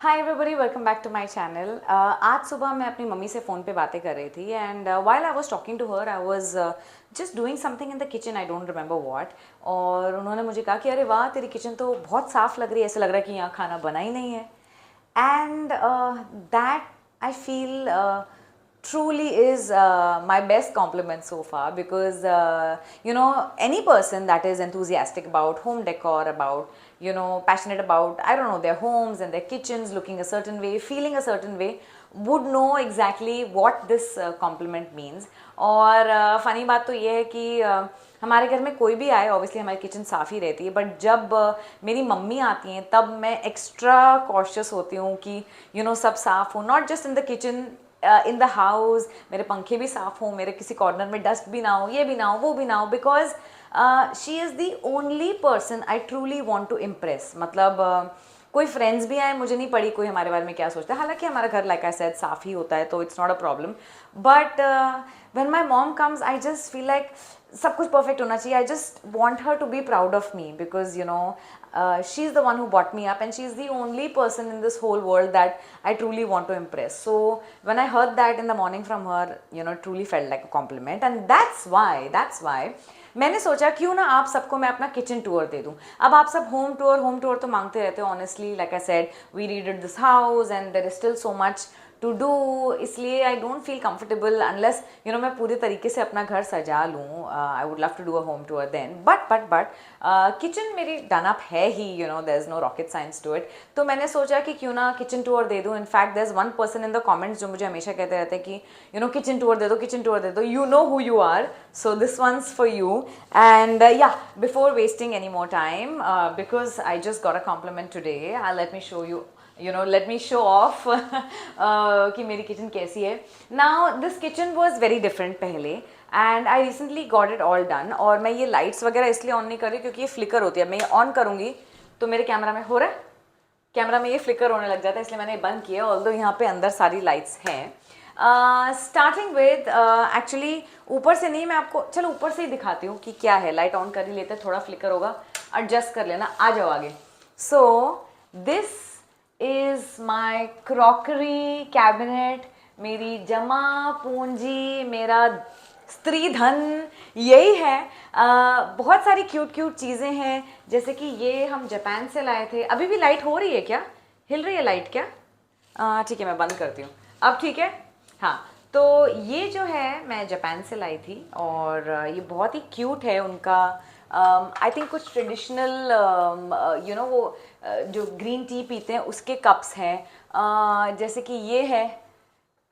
Hi everybody, welcome back to my channel. आज सुबह मैं अपनी मम्मी से फ़ोन पे बातें कर रही थी and while I was talking to her I was just doing something in the kitchen, I don't remember what. और उन्होंने मुझे कहा कि अरे वाह, तेरी किचन तो बहुत साफ़ लग रही है, ऐसा लग रहा है कि यहाँ खाना बना ही नहीं है। And that I feel truly is my best compliment so far, because any person that is enthusiastic about home decor, about passionate about, I don't know, their homes and their kitchens looking a certain way, feeling a certain way, would know exactly what this compliment means. और funny बात तो ये है कि हमारे घर में कोई भी आए, ऑब्वियसली हमारी किचन साफ़ ही रहती है, बट जब मेरी मम्मी आती हैं तब मैं एक्स्ट्रा कॉशियस होती हूँ कि सब साफ़ हो, not just in the kitchen, in the house, मेरे पंखे भी साफ़ हों, मेरे किसी कॉर्नर में डस्ट भी ना हो, ये भी ना हो, वो भी ना हो, because she is the only person I truly want to impress. मतलब कोई फ्रेंड्स भी आए, मुझे नहीं पड़ी कोई हमारे बारे में क्या सोचता है, हालांकि हमारा घर लाइक आई सेड साफ़ ही होता है, तो it's not a problem. But when my mom comes I just feel like सब कुछ परफेक्ट होना चाहिए। I just want her to be proud of me, because she is the one who brought me up and she is the only person in this whole world that I truly want to impress. So when I heard that in the morning from her, it truly felt like a compliment, and that's why मैंने सोचा क्यों ना आप सबको मैं अपना kitchen tour दे दूं। अब आप सब होम टूर तो मांगते रहते हो, honestly like I said we redid this house and there is still so much to do, इसलिए I don't feel comfortable unless मैं पूरे तरीके से अपना घर सजा लूँ। I would love to do a home tour then, but kitchen मेरी डन अप है ही, there is no rocket science to it. तो मैंने सोचा कि क्यों ना किचन टूर दे दूँ। In fact there is one person in the comments जो मुझे हमेशा कहते रहते हैं कि किचन टूर दे दो, किचन टूर दे दो, you know who you are, so this one's for you. And yeah, before wasting any more time, because I just got a compliment today, let me show you, let me show off कि मेरी किचन कैसी है। Now this kitchen was very different पहले, and I recently got it all done. और मैं ये lights वगैरह इसलिए ऑन नहीं कर रही क्योंकि ये फ्लिकर होती है, मैं ये ऑन करूँगी तो मेरे कैमरा में हो रहा है, कैमरा में ये फ्लिकर होने लग जाता है, इसलिए मैंने बंद किया, ऑल्दो यहाँ पे अंदर सारी लाइट्स हैं। स्टार्टिंग विद एक्चुअली ऊपर से नहीं, मैं आपको चलो ऊपर से ही दिखाती हूँ कि क्या है। लाइट ऑन कर ही लेते हैं, थोड़ा फ्लिकर होगा, एडजस्ट कर लेना, आ जाओ आगे। So this is my crockery cabinet, मेरी जमा पूंजी, मेरा स्त्री धन यही है। बहुत सारी क्यूट क्यूट चीज़ें हैं, जैसे कि ये हम जापान से लाए थे। अभी भी लाइट हो रही है क्या? हिल रही है लाइट क्या? ठीक है, मैं बंद करती हूँ। अब ठीक है, हाँ। तो ये जो है मैं जापान से लाई थी, और ये बहुत ही क्यूट है। उनका आई थिंक कुछ ट्रेडिशनल वो जो ग्रीन टी पीते हैं उसके कप्स हैं। जैसे कि ये है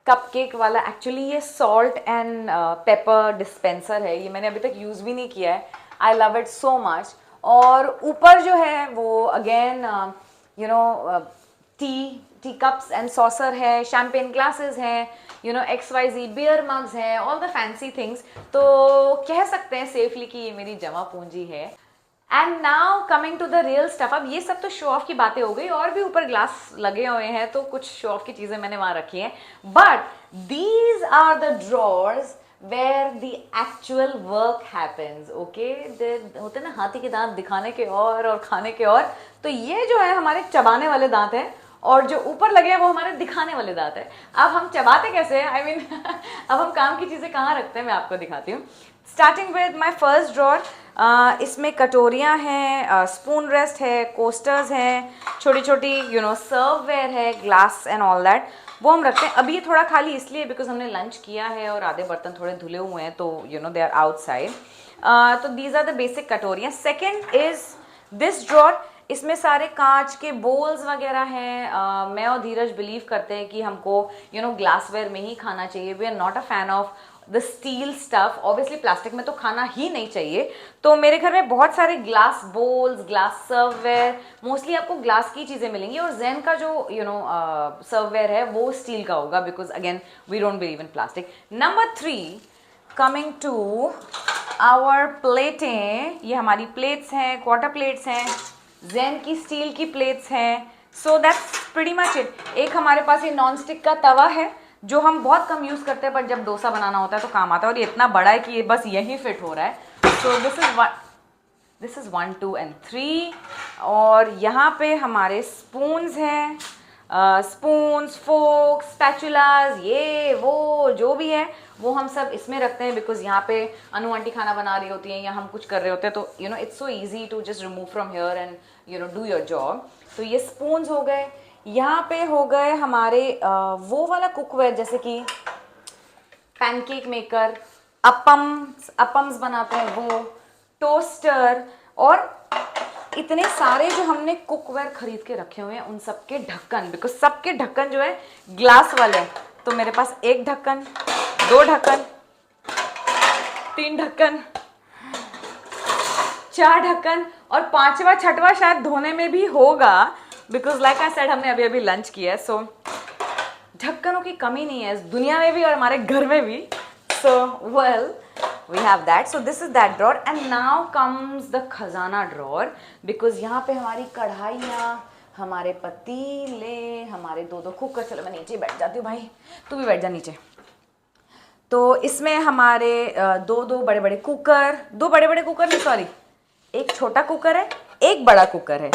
कपकेक वाला, एक्चुअली ये सॉल्ट एंड पेपर डिस्पेंसर है, ये मैंने अभी तक यूज़ भी नहीं किया है। I love it so much. और ऊपर जो है वो again T cups and saucer है, शैम्पेन ग्लासेस हैं, XYZ बियर मग्स हैं, ऑल द फैंसी थिंग्स। तो कह सकते हैं सेफली कि ये मेरी जमा पूंजी है। And now coming to the real stuff. अब ये सब तो शो ऑफ की बातें हो गई, और भी ऊपर ग्लास लगे हुए हैं, तो कुछ शो ऑफ की चीज़ें मैंने वहाँ रखी हैं, but these are the drawers where the actual work happens. Okay, होते ना हाथी के दांत दिखाने के और खाने के और, तो ये जो है हमारे चबाने वाले दांत हैं, और जो ऊपर लगे हैं वो हमारे दिखाने वाले दांत है। अब हम चबाते कैसे हैं, आई मीन अब हम काम की चीज़ें कहाँ रखते हैं, मैं आपको दिखाती हूँ। Starting with my first drawer, इसमें कटोरियाँ हैं, स्पून रेस्ट है, कोस्टर्स हैं, छोटी छोटी सर्ववेयर है, ग्लास एंड ऑल दैट, वो हम रखते हैं। अभी ये थोड़ा खाली इसलिए बिकॉज हमने लंच किया है और आधे बर्तन थोड़े धुले हुए हैं, तो दे आर आउटसाइड। तो दीज आर द बेसिक कटोरियाँ। सेकेंड इज दिस ड्रॉर, इसमें सारे कांच के बोल्स वगैरह हैं। मैं और धीरज बिलीव करते हैं कि हमको ग्लासवेयर में ही खाना चाहिए। We are not a fan of the steel stuff, obviously plastic में तो खाना ही नहीं चाहिए। तो मेरे घर में बहुत सारे ग्लास बोल्स, ग्लास सर्ववेयर, मोस्टली आपको ग्लास की चीज़ें मिलेंगी, और जैन का जो सर्ववेयर है वो स्टील का होगा, because again we don't believe in plastic. Number 3, coming to our प्लेटें, ये हमारी प्लेट्स हैं, क्वार्टर प्लेट्स हैं, जैन की स्टील की प्लेट्स हैं। So that's pretty much it. एक हमारे पास ये नॉन स्टिक का तवा है जो हम बहुत कम यूज़ करते हैं, बट जब डोसा बनाना होता है तो काम आता है, और ये इतना बड़ा है कि ये बस यही फिट हो रहा है। So this is 1, 2 and 3। और यहाँ पे हमारे स्पून्स हैं, स्पून्स, फोक्स, स्पैचुलास, ये वो जो भी है वो हम सब इसमें रखते हैं, बिकॉज यहाँ पे अनु आंटी खाना बना रही होती हैं या हम कुछ कर रहे होते हैं, तो you know it's so easy to just remove from here and you know do your job. तो ये स्पून्स हो गए। यहाँ पे हो गए हमारे वो वाला कुकवेयर, जैसे कि पैनकेक मेकर, अपम्स बनाते हैं वो, टोस्टर, और इतने सारे जो हमने कुकवेयर खरीद के रखे हुए हैं उन सबके ढक्कन, बिकॉज सबके ढक्कन जो है ग्लास वाले हैं। तो मेरे पास एक ढक्कन, दो ढक्कन, तीन ढक्कन, चार ढक्कन, और पांचवा छठवा शायद धोने में भी होगा, बिकॉज लाइक आई सेड हमने अभी अभी लंच किया है। सो ढक्कनों की कमी नहीं है इस दुनिया में भी और हमारे घर में भी। So well, we have that, so this is that drawer, and now comes the खजाना drawer, because यहाँ पे हमारी कढ़ाइयाँ, हमारे पतीले, हमारे दो दो कुकर। चलो मैं नीचे बैठ जाती हूँ भाई, तू भी बैठ जा नीचे। तो इसमें हमारे दो दो बड़े बड़े कुकर, दो बड़े बड़े कुकर नहीं सॉरी, एक छोटा कुकर है, एक बड़ा कुकर है,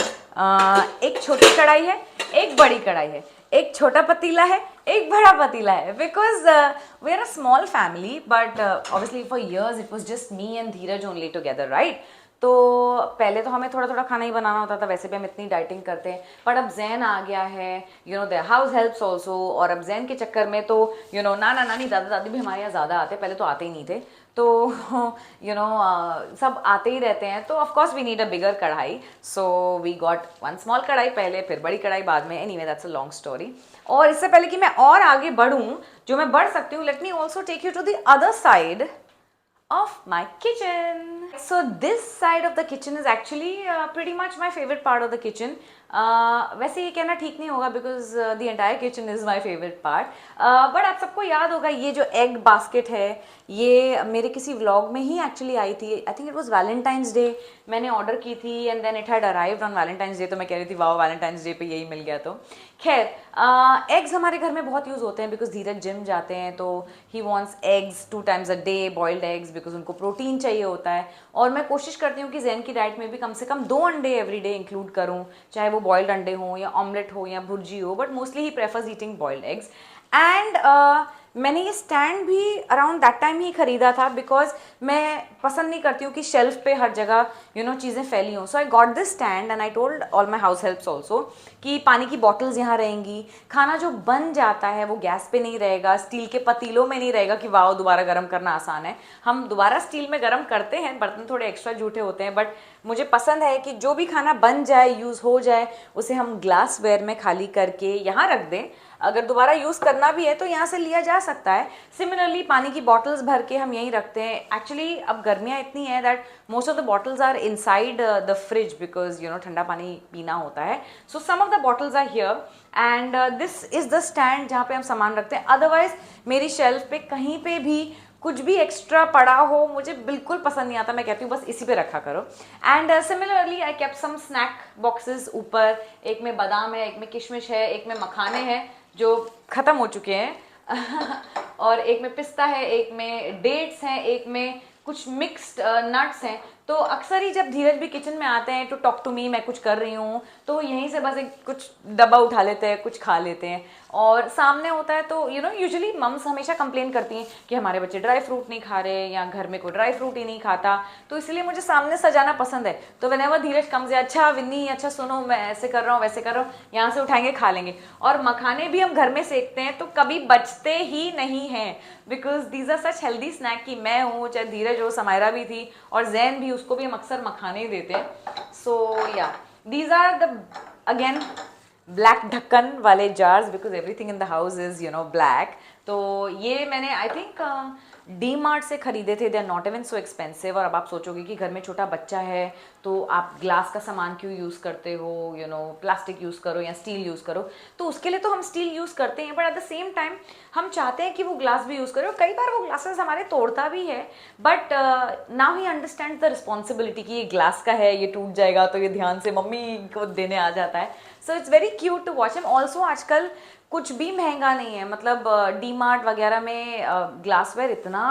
एक छोटी कढ़ाई है, एक बड़ी कढ़ाई है, एक छोटा पतीला है, एक बड़ा पतीला है, because we are a small family, but obviously for years it was just me and Dheeraj only together, right. तो पहले तो हमें थोड़ा थोड़ा खाना ही बनाना होता था, वैसे भी हम इतनी डाइटिंग करते हैं, बट अब जैन आ गया है, you know their house helps also, और अब जैन के चक्कर में तो यू नो नाना नानी दादा दादी भी हमारे यहाँ ज़्यादा आते, पहले तो आते ही नहीं थे, तो यू नो सब आते ही रहते हैं, तो of course we need a bigger kadai, so we got one small kadai पहले, फिर बड़ी कढ़ाई बाद में। Anyway that's a long story. और इससे पहले कि मैं और आगे बढ़ूँ, जो मैं बढ़ सकती हूँ, let me also take you to the other side of my kitchen. So this side of the kitchen is actually pretty much my favorite part of the kitchen. वैसे ये कहना ठीक नहीं होगा, because the entire kitchen is my favourite part, but आप सबको याद होगा ये जो एग बास्केट है, ये मेरे किसी व्लॉग में ही एक्चुअली आई थी। I think it was Valentine's day, मैंने ऑर्डर की थी and then it had arrived on Valentine's day, तो मैं कह रही थी वाह वैलेंटाइंस डे पे यही मिल गया। तो खैर, एग्स हमारे घर में बहुत यूज़ होते हैं, बिकॉज धीरज जिम जाते हैं, तो he wants eggs 2 times a day, boiled eggs, because उनको प्रोटीन चाहिए होता है। और मैं कोशिश करती हूँ कि जैन की डाइट में भी कम से कम 2 अंडे एवरी डे इंक्लूड करूँ, चाहे वो बॉइल्ड अंडे हो या ऑमलेट हो या भुर्जी हो, but mostly he prefers eating boiled eggs. And मैंने ये स्टैंड भी अराउंड दैट टाइम ही खरीदा था, बिकॉज मैं पसंद नहीं करती हूँ कि शेल्फ पे हर जगह यू नो चीज़ें फैली हों। So I got this stand and I told all my house helps also कि पानी की बॉटल्स यहाँ रहेंगी, खाना जो बन जाता है वो गैस पे नहीं रहेगा, स्टील के पतीलों में नहीं रहेगा कि वाह दोबारा गर्म करना आसान है। हम दोबारा स्टील में गर्म करते हैं, बर्तन थोड़े एक्स्ट्रा जूठे होते हैं, बट मुझे पसंद है कि जो भी खाना बन जाए, यूज़ हो जाए, उसे हम ग्लास वेयर में खाली करके यहाँ रख दें। अगर दोबारा यूज़ करना भी है तो यहाँ से लिया जा सकता है। सिमिलरली पानी की बॉटल्स भर के हम यहीं रखते हैं। एक्चुअली अब गर्मियाँ इतनी हैं that most of the bottles are inside the fridge, because you know ठंडा पानी पीना होता है। So some of the bottles are here and this is the stand जहाँ पे हम सामान रखते हैं। अदरवाइज मेरी शेल्फ पे कहीं पे भी कुछ भी एक्स्ट्रा पड़ा हो मुझे बिल्कुल पसंद नहीं आता, मैं कहती हूँ बस इसी पे रखा करो। And similarly I kept some snack boxes ऊपर, एक में बादाम है, एक में किशमिश है, एक में मखाने हैं जो ख़त्म हो चुके हैं और एक में पिस्ता है, एक में डेट्स हैं, एक में कुछ मिक्स्ड नट्स हैं। तो अक्सर ही जब धीरज भी किचन में आते हैं टू टॉक टू मी, मैं कुछ कर रही हूँ, तो यहीं से बस एक कुछ डब्बा उठा लेते हैं, कुछ खा लेते हैं। और सामने होता है तो यू नो यूजुअली मम्स हमेशा कंप्लेन करती हैं कि हमारे बच्चे ड्राई फ्रूट नहीं खा रहे या घर में कोई ड्राई फ्रूट ही नहीं खाता, तो इसलिए मुझे सामने सजाना पसंद है। तो व्हेनेवर धीरज कम्स, अच्छा विन्नी अच्छा सुनो मैं ऐसे कर रहा हूँ वैसे कर रहा हूँ, यहाँ से उठाएंगे खा लेंगे। और मखाने भी हम घर में सेकते हैं तो कभी बचते ही नहीं हैं, because these are such healthy snack कि मैं हूँ, चाहे धीरज हो, समायरा भी थी और जैन भी, उसको भी हम अक्सर मखाने ही देते हैं। सो या these are the again black ढक्कन वाले jars, because everything in the house is you know black. तो ये मैंने आई थिंक डी मार्ट से खरीदे थे, they are not even so expensive. और अब आप सोचोगे कि घर में छोटा बच्चा है तो आप ग्लास का सामान क्यों यूज़ करते हो, यू नो प्लास्टिक यूज़ करो या स्टील यूज़ करो। तो उसके लिए तो हम स्टील यूज़ करते हैं, but at the same time हम चाहते हैं कि वो ग्लास भी यूज़ करें। और कई बार वो ग्लासेस हमारे तोड़ता भी है, but now he understand the responsibility कि ये ग्लास का है, ये टूट जाएगा, तो ये ध्यान से मम्मी को देने आ जाता है। So it's very cute to watch him. Also आजकल कुछ भी महंगा नहीं है, मतलब डी मार्ट वगैरह में ग्लासवेयर इतना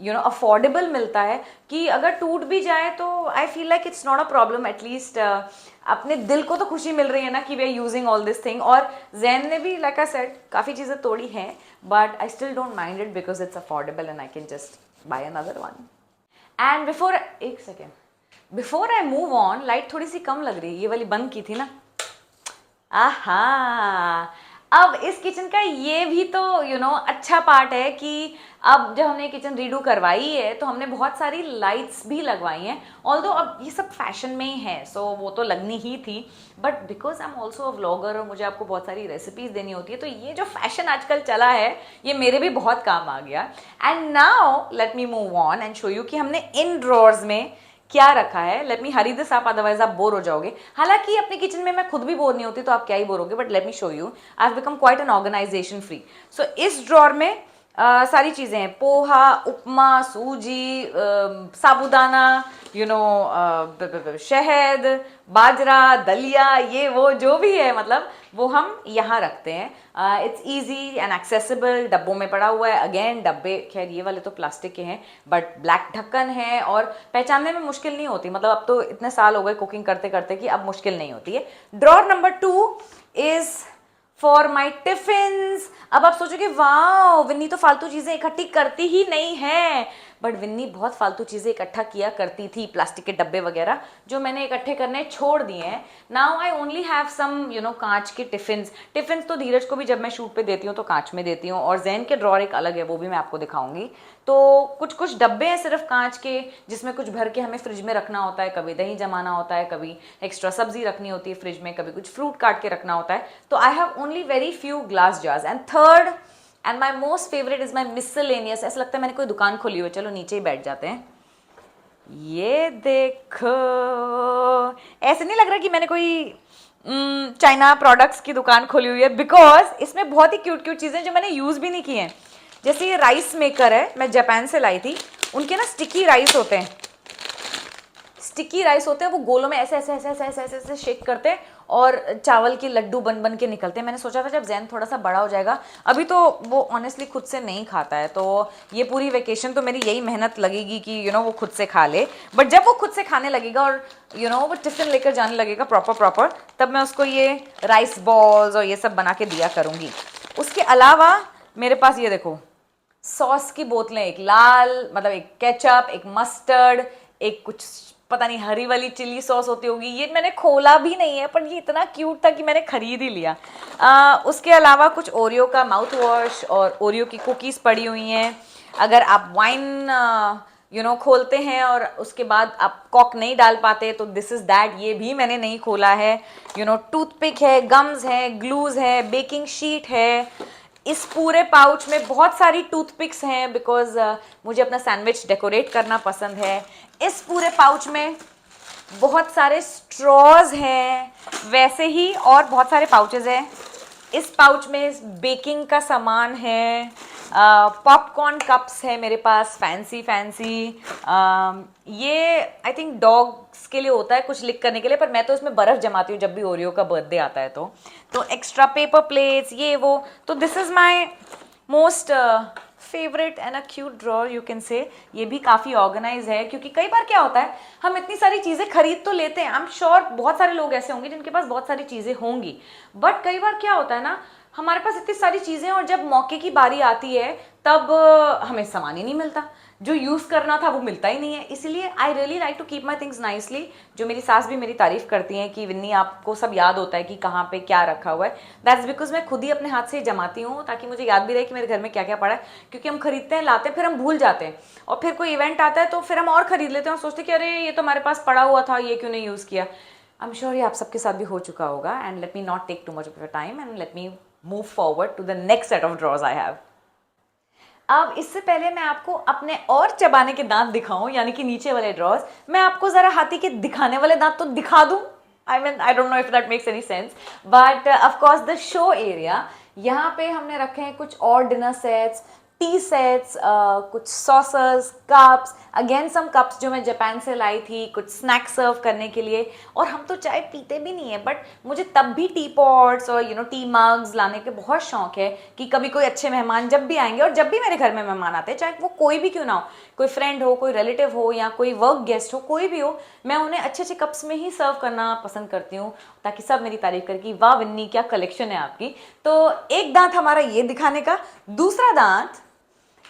अफोर्डेबल मिलता है कि अगर टूट भी जाए तो I feel like it's not a problem, at least अपने दिल को तो खुशी मिल रही है ना कि we are using all this thing. और जैन ने भी लाइक आई सेड काफ़ी चीज़ें तोड़ी हैं, but I still don't mind it because it's affordable and I can just buy another one. And एक second before I move on, light थोड़ी सी कम लग रही है, ये वाली बंद की थी ना। आहा, अब इस किचन का ये भी तो अच्छा पार्ट है कि अब जब हमने किचन रीडू करवाई है तो हमने बहुत सारी लाइट्स भी लगवाई हैं। ऑल्दो अब ये सब फैशन में ही है, सो वो तो लगनी ही थी, but because I am also a vlogger और मुझे आपको बहुत सारी रेसिपीज देनी होती है, तो ये जो फैशन आजकल चला है ये मेरे भी बहुत काम आ गया। And now let me move on and show you कि हमने इन ड्रॉर्स में क्या रखा है। Let me Hari this up, otherwise आप बोर हो जाओगे। हालांकि अपने किचन में मैं खुद भी बोर नहीं होती, तो आप क्या ही बोर होगे, but let me show you I have become quite an organisation free. So इस ड्रॉर में सारी चीज़ें हैं, पोहा, उपमा, सूजी, साबूदाना, शहद, बाजरा, दलिया, ये वो जो भी है, मतलब वो हम यहाँ रखते हैं। इट्स ईजी एंड एक्सेसिबल, डब्बों में पड़ा हुआ है। अगेन डब्बे खैर ये वाले तो प्लास्टिक के हैं, बट ब्लैक ढक्कन है और पहचानने में मुश्किल नहीं होती, मतलब अब तो इतने साल हो गए कुकिंग करते करते कि अब मुश्किल नहीं होती है। Drawer number 2 is for my tiffins. अब आप सोचोगे वाओ विन्नी तो फालतू चीजें इकट्ठी करती ही नहीं है, बट विन्नी बहुत फालतू चीजें इकट्ठा किया करती थी, प्लास्टिक के डब्बे वगैरह जो मैंने इकट्ठे करने छोड़ दिए हैं। Now I only have some कांच के टिफिन्स तो धीरज को भी जब मैं शूट पे देती हूँ तो कांच में देती हूँ, और जैन के ड्रॉर एक अलग है, वो भी मैं आपको दिखाऊंगी। तो कुछ कुछ डब्बे हैं सिर्फ कांच के, जिसमें कुछ भर के हमें फ्रिज में रखना होता है, कभी दही जमाना होता है, कभी एक्स्ट्रा सब्जी रखनी होती है फ्रिज में, कभी कुछ फ्रूट काट के रखना होता है। तो I have only very few glass jars. And third and my most favourite is my miscellaneous. ऐसा लगता है मैंने कोई दुकान खोली हुई है, चलो नीचे ही बैठ जाते हैं। ये देखो, ऐसे नहीं लग रहा कि मैंने कोई चाइना प्रोडक्ट्स की दुकान खोली हुई है, बिकॉज इसमें बहुत ही क्यूट क्यूट चीज़ें जो मैंने यूज़ भी नहीं की हैं। जैसे ये राइस मेकर है, मैं जापान से लाई थी। उनके ना स्टिकी राइस होते हैं, वो गोलों में ऐसे ऐसे ऐसे ऐसे ऐसे ऐसे ऐसे शेक करते हैं और चावल के लड्डू बन बन के निकलते हैं। मैंने सोचा था जब जैन थोड़ा सा बड़ा हो जाएगा, अभी तो वो ऑनेस्टली खुद से नहीं खाता है, तो ये पूरी वेकेशन तो मेरी यही मेहनत लगेगी कि वो खुद से खा ले। बट जब वो खुद से खाने लगेगा और वो टिफिन लेकर जाने लगेगा प्रॉपर, तब मैं उसको ये राइस बॉल्स और ये सब बना के दिया करूँगी। उसके अलावा मेरे पास ये देखो सॉस की बोतलें, एक लाल मतलब एक केचप, एक मस्टर्ड, एक कुछ पता नहीं हरी वाली चिली सॉस होती होगी, ये मैंने खोला भी नहीं है, पर ये इतना क्यूट था कि मैंने खरीद ही लिया। उसके अलावा कुछ ओरियो का माउथ वॉश और ओरियो की कुकीज़ पड़ी हुई हैं। अगर आप वाइन खोलते हैं और उसके बाद आप कॉक नहीं डाल पाते तो दिस इज़ दैट, ये भी मैंने नहीं खोला है। टूथपिक है, गम्स है, ग्लूज है, बेकिंग शीट है। इस पूरे पाउच में बहुत सारी टूथपिक्स हैं, बिकॉज मुझे अपना सैंडविच डेकोरेट करना पसंद है। इस पूरे पाउच में बहुत सारे स्ट्रॉज हैं, वैसे ही और बहुत सारे पाउचेस हैं। इस पाउच में बेकिंग का सामान है, पॉपकॉर्न कप्स है मेरे पास, फैंसी ये आई थिंक डॉग्स के लिए होता है कुछ लिख करने के लिए, पर मैं तो इसमें बर्फ़ जमाती हूँ जब भी ओरियो का बर्थडे आता है। तो एक्स्ट्रा पेपर प्लेट्स ये वो, तो this is my most favourite and a cute drawer you can say. ये भी काफ़ी ऑर्गेनाइज है, क्योंकि कई बार क्या होता है हम इतनी सारी चीज़ें खरीद तो लेते हैं, आई एम श्योर बहुत सारे लोग ऐसे होंगे जिनके पास बहुत सारी चीज़ें होंगी, बट कई बार क्या होता है ना हमारे पास इतनी सारी चीज़ें और जब मौके की बारी आती है तब हमें सामान ही नहीं मिलता, जो यूज़ करना था वो मिलता ही नहीं है। इसीलिए I really like to keep my things nicely. जो मेरी सास भी मेरी तारीफ करती हैं कि विन्नी आपको सब याद होता है कि कहाँ पे क्या रखा हुआ है, दैट्स बिकॉज मैं खुद ही अपने हाथ से जमाती हूँ, ताकि मुझे याद भी रहे कि मेरे घर में क्या क्या पड़ा है। क्योंकि हम खरीदते हैं, लाते हैं, फिर हम भूल जाते हैं, और फिर कोई इवेंट आता है तो फिर हम और खरीद लेते हैं और सोचते हैं कि अरे ये तो हमारे पास पड़ा हुआ था, ये क्यों नहीं यूज़ किया। आई एम श्योर ये आप सबके साथ भी हो चुका होगा। And let me not take too much of your time and let me move forward to the next set of drawers I have. अब इससे पहले मैं आपको अपने और चबाने के दांत दिखाऊं, यानी कि नीचे वाले ड्रॉज, मैं आपको जरा हाथी के दिखाने वाले दांत तो दिखा दूं। I don't know if that makes any sense, but of course the show area, यहाँ पे हमने रखे हैं कुछ और डिनर सेट्स, टी सेट्स, कुछ saucers, cups, again some cups जो मैं जापान से लाई थी कुछ स्नैक सर्व करने के लिए। और हम तो चाय पीते भी नहीं है, बट मुझे तब भी टी पॉट्स और टी मग्स लाने के बहुत शौक है कि कभी कोई अच्छे मेहमान जब भी आएंगे, और जब भी मेरे घर में मेहमान आते हैं, चाहे वो कोई भी क्यों ना हो, कोई फ्रेंड हो, कोई रिलेटिव हो या कोई वर्क गेस्ट हो, कोई भी हो, मैं उन्हें अच्छे अच्छे कप्स में ही सर्व करना पसंद करती हूँ, ताकि सब मेरी तारीफ करें कि वाह विन्नी क्या कलेक्शन है आपकी। तो एक दांत हमारा ये दिखाने का, दूसरा दांत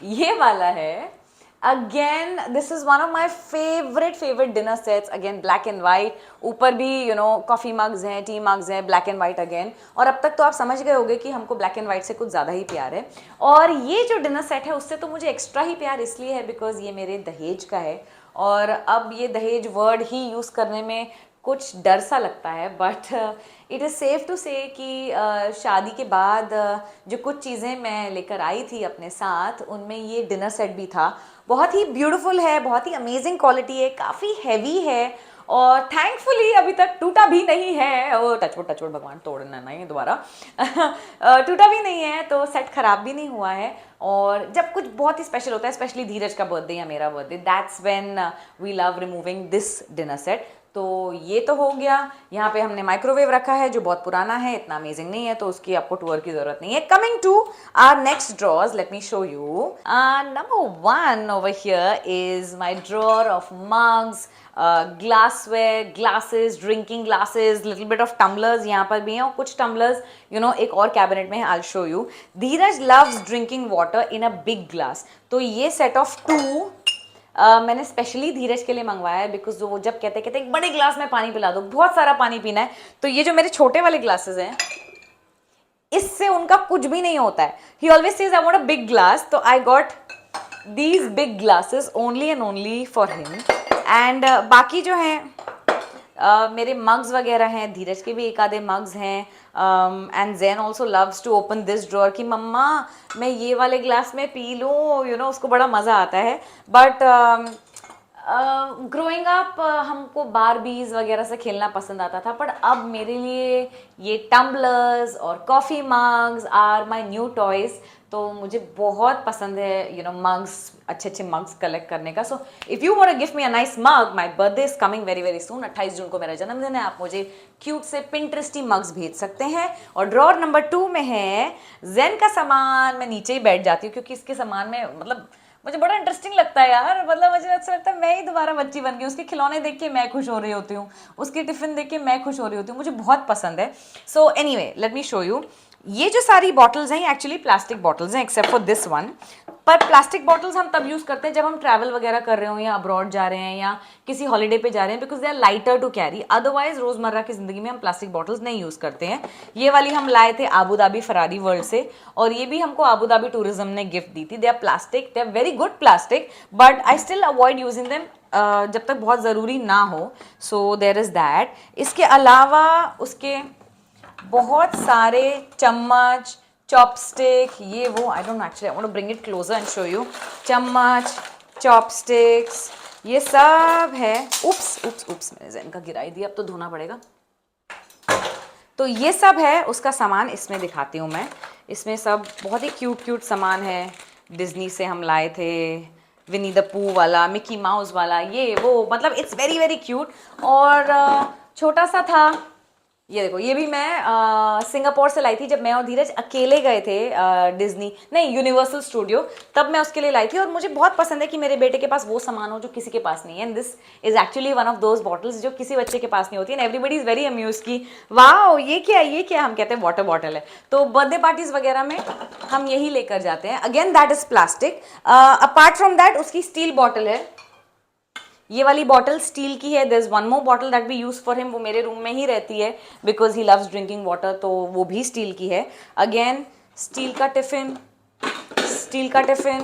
ये वाला है। Again this is one of my favourite dinner sets, again black and white, ऊपर भी कॉफी मग्स हैं, टी मग्स हैं, ब्लैक एंड वाइट अगेन। और अब तक तो आप समझ गए होंगे कि हमको ब्लैक एंड वाइट से कुछ ज़्यादा ही प्यार है। और ये जो डिनर सेट है उससे तो मुझे एक्स्ट्रा ही प्यार इसलिए है बिकॉज ये मेरे दहेज का है। और अब ये दहेज वर्ड ही यूज़ करने में कुछ डर सा लगता है, but it is safe to say कि शादी के बाद जो कुछ चीज़ें मैं लेकर आई थी अपने साथ, उनमें ये डिनर सेट भी था। बहुत ही ब्यूटीफुल है, बहुत ही अमेजिंग क्वालिटी है, काफ़ी हैवी है, और थैंकफुली अभी तक टूटा भी नहीं है। वो टचवुड भगवान तोड़ना नहीं दोबारा टूटा भी नहीं है, तो सेट खराब भी नहीं हुआ है। और जब कुछ बहुत ही स्पेशल होता है, स्पेशली धीरज का बर्थडे या मेरा birthday, that's when we love removing this dinner set. तो ये तो हो गया। यहाँ पे हमने माइक्रोवेव रखा है जो बहुत पुराना है, इतना अमेजिंग नहीं है, तो उसकी आपको टूर की जरूरत नहीं है। Coming to our next drawers, let me show you. Number 1 over here is my drawer of mugs, glassware, glasses, drinking glasses, little bit of tumblers यहाँ पर भी हैं, और कुछ टम्बलर्स एक और कैबिनेट में है, I show you. Dheeraj loves drinking water in a big glass, तो ये सेट ऑफ 2 मैंने स्पेशली धीरज के लिए मंगवाया है, बिकॉज वो जब कहते एक बड़े ग्लास में पानी पिला दो, बहुत सारा पानी पीना है, तो ये जो मेरे छोटे वाले ग्लासेस हैं इससे उनका कुछ भी नहीं होता है। He always says I want a big glass, तो I got these big glasses only and only for him. And बाकी जो हैं मेरे मग्स वगैरह हैं, धीरज के भी एक आधे मग्स हैं। And Zain also loves to open this drawer कि मम्मा मैं ये वाले ग्लास में पी लूँ, उसको बड़ा मज़ा आता है। बट ग्रोइंग अप हमको बारबीज वगैरह से खेलना पसंद आता था, पर अब मेरे लिए ये टम्बलर्स और coffee mugs are my new toys. तो मुझे बहुत पसंद है मग्स, अच्छे अच्छे मग्स कलेक्ट करने का। So if you want to give me a nice mug, my birthday is coming very very soon. 28 जून को मेरा जन्मदिन है, आप मुझे क्यूट से पिंटरेस्टी मग्स भेज सकते हैं। और ड्रॉर नंबर 2 में है ज़ेन का सामान। मैं नीचे ही बैठ जाती हूँ क्योंकि इसके सामान में मतलब मुझे बड़ा इंटरेस्टिंग लगता है यार। मतलब मुझे ऐसा लगता है मैं ही दोबारा बच्ची बन गई। उसके खिलौने देख के मैं खुश हो रही होती हूँ, उसकी टिफिन देख के मैं खुश हो रही होती हूँ, मुझे बहुत पसंद है। So anyway late me show you. ये जो सारी बॉटल्स हैं एक्चुअली प्लास्टिक बॉटल्स हैं एक्सेप्ट फॉर दिस वन। पर प्लास्टिक बॉटल्स हम तब यूज़ करते हैं जब हम ट्रैवल वगैरह कर रहे हो या अब्रॉड जा रहे हैं या किसी हॉलीडे पे जा रहे हैं, because they are lighter to carry. Otherwise रोज़मर्रा की ज़िंदगी में हम प्लास्टिक बॉटल्स नहीं यूज़ करते हैं। ये वाली हम लाए थे आबू धाबी फरारी वर्ल्ड से, और ये भी हमको आबू धाबी टूरिज्म ने गिफ्ट दी थी। They are plastic, they are very good plastic, but I still avoid using them जब तक बहुत ज़रूरी ना हो। So there is that. इसके अलावा उसके बहुत सारे चम्मच, चॉपस्टिक, ये वो, I don't actually, I want to bring it closer and show you. चम्मच, चॉपस्टिक्स, ये सब है। उप्स उप्स उप्स, मैंने ज़ेन का गिराई दिया, अब तो धोना पड़ेगा। तो ये सब है उसका सामान, इसमें दिखाती हूँ मैं। इसमें सब बहुत ही क्यूट क्यूट सामान है। डिज्नी से हम लाए थे, विनी द पू वाला, मिकी माउस वाला, ये वो, मतलब इट्स वेरी वेरी क्यूट। और छोटा सा था, ये देखो, ये भी मैं सिंगापुर से लाई थी जब मैं और धीरज अकेले गए थे डिज्नी नहीं यूनिवर्सल स्टूडियो, तब मैं उसके लिए लाई थी। और मुझे बहुत पसंद है कि मेरे बेटे के पास वो सामान हो जो किसी के पास नहीं है। And this is actually one of those bottles जो किसी बच्चे के पास नहीं होती है। And everybody is very amuse की वाओ ये क्या है, ये क्या, हम कहते हैं वाटर बॉटल है। तो बर्थडे पार्टीज वगैरह में हम यही लेकर जाते हैं। Again that is plastic. Apart from that उसकी स्टील बॉटल है, ये वाली बॉटल स्टील की है। There is one more bottle that we use for him, वो मेरे रूम में ही रहती है because he loves drinking water, तो वो भी स्टील की है। अगेन स्टील का टिफिन, स्टील का टिफिन,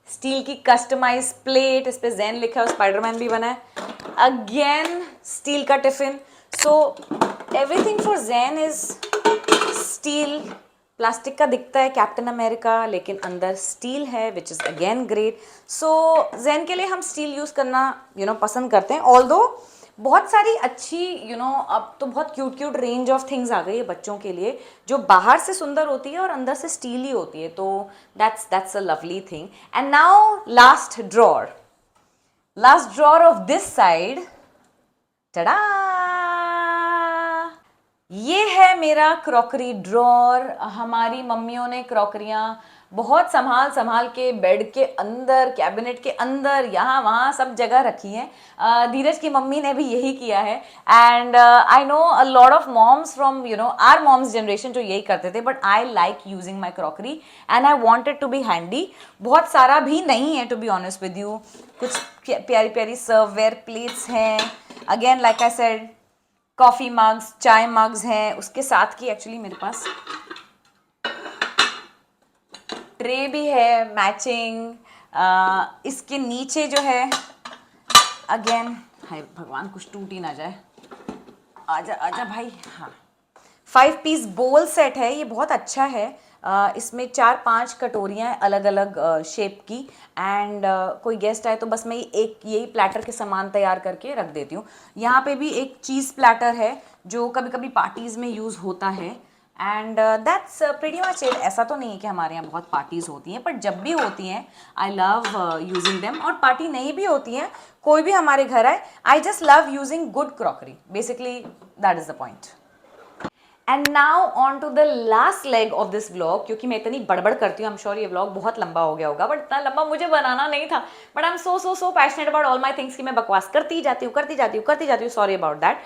स्टील की कस्टमाइज प्लेट, इस पे ज़ेन लिखा है, स्पाइडरमैन भी बना है। अगेन स्टील का tiffin. So everything for Zen is steel. Plastic का दिखता है कैप्टन अमेरिका, लेकिन अंदर स्टील है, which is again great. So Zen के लिए हम स्टील यूज़ करना पसंद करते हैं। ऑल्दो बहुत सारी अच्छी अब तो बहुत cute cute range of things आ गई है बच्चों के लिए, जो बाहर से सुंदर होती है और अंदर से स्टीली होती है, तो that's a lovely thing. And now last drawer of this side. Tada, ये है मेरा क्रॉकरी ड्रॉर. हमारी मम्मियों ने क्रॉकरियाँ बहुत संभाल संभाल के बेड के अंदर, कैबिनेट के अंदर, यहाँ वहाँ सब जगह रखी हैं. धीरज की मम्मी ने भी यही किया है. And I know a lot of moms from our moms generation जो यही करते थे, but I like using my crockery and I wanted to be handy. बहुत सारा भी नहीं है to be honest with you. कुछ प्यारी प्यारी सर्ववेयर प्लेट्स हैं. Again like I said, coffee mugs, चाय मग्स हैं. उसके साथ की एक्चुअली मेरे पास ट्रे भी है मैचिंग. इसके नीचे जो है, अगेन, हाय भगवान कुछ टूट ही ना जाए. आजा आजा भाई. हाँ, 5 पीस बोल सेट है. ये बहुत अच्छा है. इसमें 4-5 कटोरियाँ अलग अलग शेप की. एंड कोई गेस्ट आए तो बस मैं एक यही प्लेटर के सामान तैयार करके रख देती हूँ. यहाँ पे भी एक चीज़ प्लेटर है जो कभी कभी पार्टीज़ में यूज़ होता है. And that's pretty much it. ऐसा तो नहीं है कि हमारे यहाँ बहुत पार्टीज़ होती हैं, बट जब भी होती हैं आई लव यूजिंग देम. और पार्टी नहीं भी होती हैं, कोई भी हमारे घर आए, I just love using good crockery. Basically that is the point. And now on to the last leg of this vlog. क्योंकि मैं इतनी बड़बड़ करती हूँ, आई एम श्योर ये व्लॉग बहुत लंबा हो गया होगा, बट इतना लंबा मुझे बनाना नहीं था. But I am so passionate about all my things कि मैं बकवास करती जाती हूँ. Sorry about that.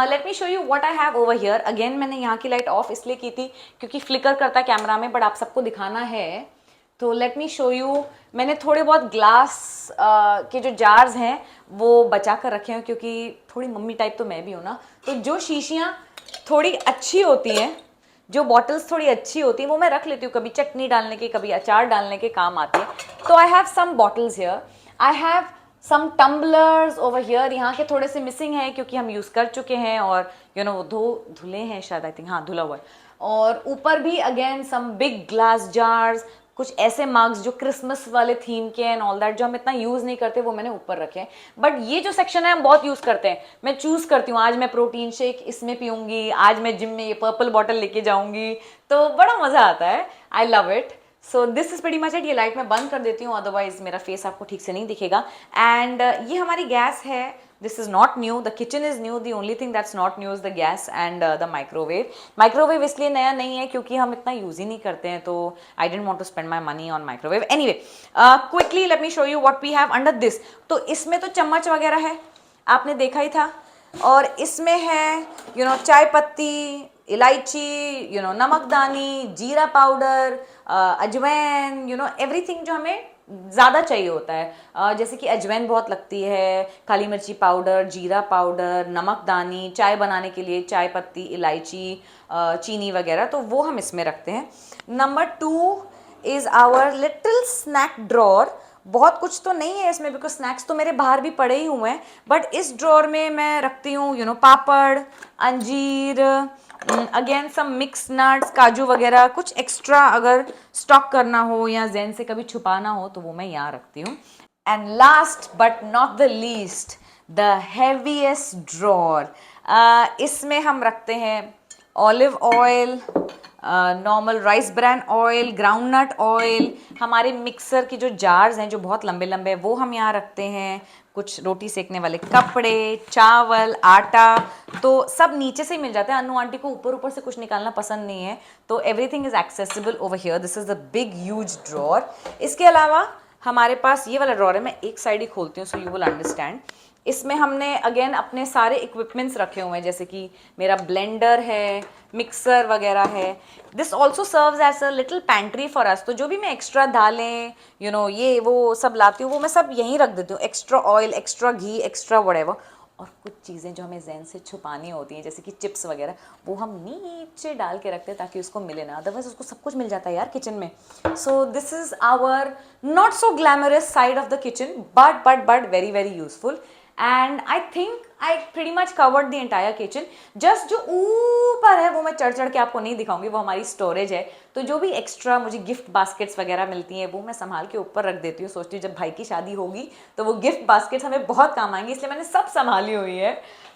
Late me show you what I have over here. Again मैंने यहाँ की लाइट ऑफ इसलिए की थी क्योंकि फ्लिकर करता कैमरा में, बट आप सबको दिखाना है तो लेट मी शो यू. मैंने थोड़े बहुत ग्लास के जो जार्स हैं वो बचा कर रखे हैं, क्योंकि थोड़ी मम्मी टाइप तो मैं भी हूँ ना. तो जो शीशियाँ थोड़ी अच्छी होती हैं, जो बॉटल्स थोड़ी अच्छी होती हैं, वो मैं रख लेती हूँ. कभी चटनी डालने के, कभी अचार डालने के काम आती है. तो I have some bottles here. I have some tumblers over here. यहाँ के थोड़े से मिसिंग हैं क्योंकि हम यूज़ कर चुके हैं और वो धुले हैं शायद, आई थिंक. हाँ, धुला हुआ है. और ऊपर भी again some big glass jars, कुछ ऐसे मग्स जो क्रिसमस वाले थीम के एंड ऑल दैट, जो हम इतना यूज़ नहीं करते, वो मैंने ऊपर रखे हैं. बट ये जो सेक्शन है हम बहुत यूज़ करते हैं. मैं चूज़ करती हूँ, आज मैं प्रोटीन शेक इसमें पीऊँगी, आज मैं जिम में ये पर्पल बॉटल लेके जाऊँगी, तो बड़ा मज़ा आता है. I love it. So this is pretty much it. ये लाइट मैं बंद कर देती हूँ, अदरवाइज मेरा फेस आपको ठीक से नहीं दिखेगा. एंड ये हमारी गैस है. This is not new. The kitchen is new. The only thing that's not new is the gas and the microwave. Microwave इसलिए नया नहीं है क्योंकि हम इतना यूज़ ही नहीं करते हैं, तो I didn't want to spend my money on microwave. Anyway, quickly let me show you what we have under this. तो इसमें तो चम्मच वगैरह है, आपने देखा ही था. और इसमें है चाय पत्ती, इलायची, नमकदानी, जीरा पाउडर, अजवैन, एवरीथिंग जो हमें ज़्यादा चाहिए होता है. जैसे कि अजवैन बहुत लगती है, काली मिर्ची पाउडर, जीरा पाउडर, नमकदानी, चाय बनाने के लिए चाय पत्ती, इलायची, चीनी वगैरह, तो वो हम इसमें रखते हैं. Number 2 is our little snack drawer. बहुत कुछ तो नहीं है इसमें बिकॉज स्नैक्स तो मेरे बाहर भी पड़े ही हुए हैं, बट इस ड्रॉर में मैं रखती हूँ पापड़, अंजीर, अगेन सम मिक्स नट्स, काजू वगैरह. कुछ एक्स्ट्रा अगर स्टॉक करना हो या जैन से कभी छुपाना हो तो वो मैं यहाँ रखती हूँ. And last but not the least, the heaviest drawer. इसमें हम रखते हैं olive oil, normal rice bran oil, groundnut oil. हमारे मिक्सर की जो जार्स हैं जो बहुत लंबे लंबे, वो हम यहाँ रखते हैं. कुछ रोटी सेकने वाले कपड़े, चावल, आटा, तो सब नीचे से ही मिल जाता है. अनु आंटी को ऊपर ऊपर से कुछ निकालना पसंद नहीं है, तो everything is accessible over here. This is the big huge drawer. इसके अलावा हमारे पास ये वाला ड्रॉर है. मैं एक साइड ही खोलती हूँ सो यू विल अंडरस्टैंड. इसमें हमने अगेन अपने सारे इक्विपमेंट्स रखे हुए हैं, जैसे कि मेरा ब्लेंडर है, मिक्सर वगैरह है. This also serves as a little pantry for us. तो जो भी मैं एक्स्ट्रा दालें ये वो सब लाती हूँ, वो मैं सब यहीं रख देती हूँ. एक्स्ट्रा ऑयल, एक्स्ट्रा घी, एक्स्ट्रा व्हाटएवर. और कुछ चीज़ें जो हमें जैन से छुपानी होती हैं, जैसे कि चिप्स वगैरह, वो हम नीचे डाल के रखते हैं ताकि उसको मिले ना. अदरवाइज उसको सब कुछ मिल जाता है यार किचन में. So this is our not so glamorous side of the kitchen, but very very useful. And I think I pretty much covered the entire kitchen. Just जो ऊपर है वो मैं चढ़ चढ़ के आपको नहीं दिखाऊंगी, वो हमारी स्टोरेज है। तो जो भी एक्स्ट्रा मुझे गिफ्ट बास्केट्स वगैरह मिलती हैं वो मैं संभाल के ऊपर रख देती हूँ। सोचती हूँ जब भाई की शादी होगी तो वो गिफ्ट बास्केट्स हमें बहुत काम आएंगी, इसलिए मैंने सब संभाली हुई है।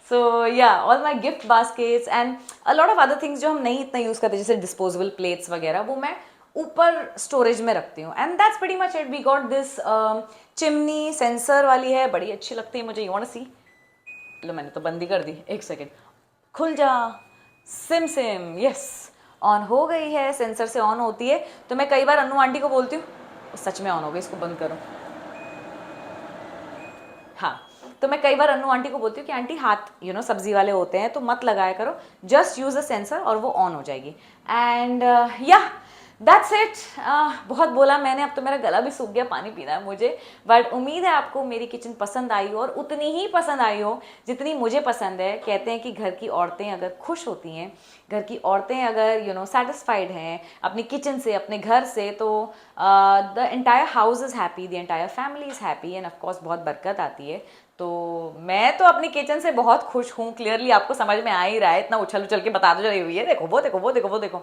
सो या all my gift baskets and a lot of other things जो हम नहीं इतना यूज़ करते, जैसे डिस्पोजेबल प्लेट्स वगैरह, वो मैं ऊपर स्टोरेज में रखती हूँ। And that's pretty much it. We got this chimney sensor वाली है, बड़ी अच्छी लगती है मुझे। You want to see? लो मैंने तो बंदी कर दी, एक सेकेंड। खुल जा, सिम सिम, यस ऑन हो गई है। सेंसर से ऑन होती है। तो मैं कई बार अन्नू आंटी को बोलती हूँ, सच में ऑन हो गई, इसको बंद करो। हाँ, तो मैं कई बार अन्नू आंटी को बोलती हूँ कि आंटी हाथ सब्जी वाले होते हैं तो मत लगाया करो, जस्ट यूज़ द सेंसर और वो ऑन हो जाएगी। एंड या दैट्स इट। बहुत बोला मैंने, अब तो मेरा गला भी सूख गया, पानी पीना है मुझे। बट उम्मीद है आपको मेरी किचन पसंद आई हो, और उतनी ही पसंद आई हो जितनी मुझे पसंद है। कहते हैं कि घर की औरतें अगर खुश होती हैं, घर की औरतें अगर सेटिस्फाइड हैं अपनी किचन से, अपने घर से, तो the entire house is happy, the entire family is happy, and of course बहुत बरकत आती है। तो मैं तो अपनी किचन से बहुत खुश हूँ। क्लियरली आपको समझ में आ ही रहा है, इतना उछल उछल के बता दो जो हुई है, देखो वो देखो वो देखो वो देखो।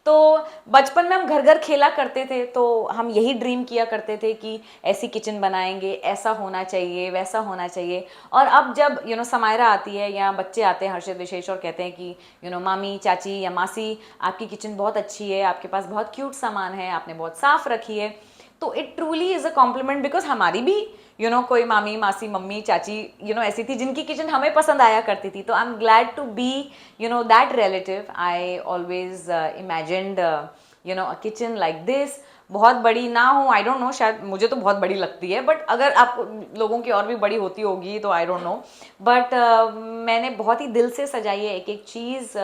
तो बचपन में हम घर घर खेला करते थे, तो हम यही ड्रीम किया करते थे कि ऐसी किचन बनाएंगे, ऐसा होना चाहिए, वैसा होना चाहिए। और अब जब समायरा आती है या बच्चे आते हैं हर्षित विशेष और कहते हैं कि मामी, चाची या मासी, आपकी किचन बहुत अच्छी है, आपके पास बहुत क्यूट सामान है, आपने बहुत साफ रखी है, तो it truly is a compliment. Because हमारी भी कोई मामी, मासी, मम्मी, चाची ऐसी थी जिनकी किचन हमें पसंद आया करती थी। तो I am glad to be that relative. I always imagined a kitchen like this. बहुत बड़ी ना हो, आई डोंट नो, शायद मुझे तो बहुत बड़ी लगती है, बट अगर आप लोगों की और भी बड़ी होती होगी तो आई डोंट नो। बट मैंने बहुत ही दिल से सजाई है एक एक चीज़।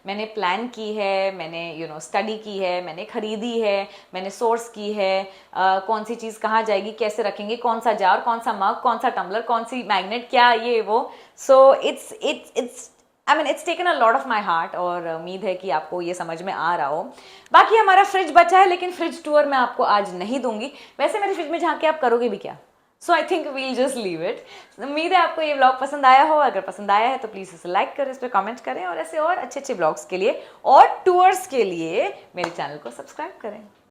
मैंने प्लान की है, मैंने स्टडी की है, मैंने खरीदी है, मैंने सोर्स की है, कौन सी चीज़ कहाँ जाएगी, कैसे रखेंगे, कौन सा जार, कौन सा मग, कौन सा टम्बलर, कौन सी मैग्नेट, क्या ये वो। So it's taken a lot of my heart, और उम्मीद है कि आपको ये समझ में आ रहा हो। बाकी हमारा फ्रिज बचा है, लेकिन फ्रिज टूर मैं आपको आज नहीं दूंगी। वैसे मेरे फ्रिज में झांक के आप करोगे भी क्या? So I think we'll just leave it. उम्मीद है आपको ये व्लॉग पसंद आया हो। अगर पसंद आया है तो प्लीज़ इसे लाइक करें, इस पर कमेंट करें, और ऐसे और अच्छे अच्छे व्लॉग्स के लिए और टूर्स के लिए मेरे चैनल को सब्सक्राइब करें।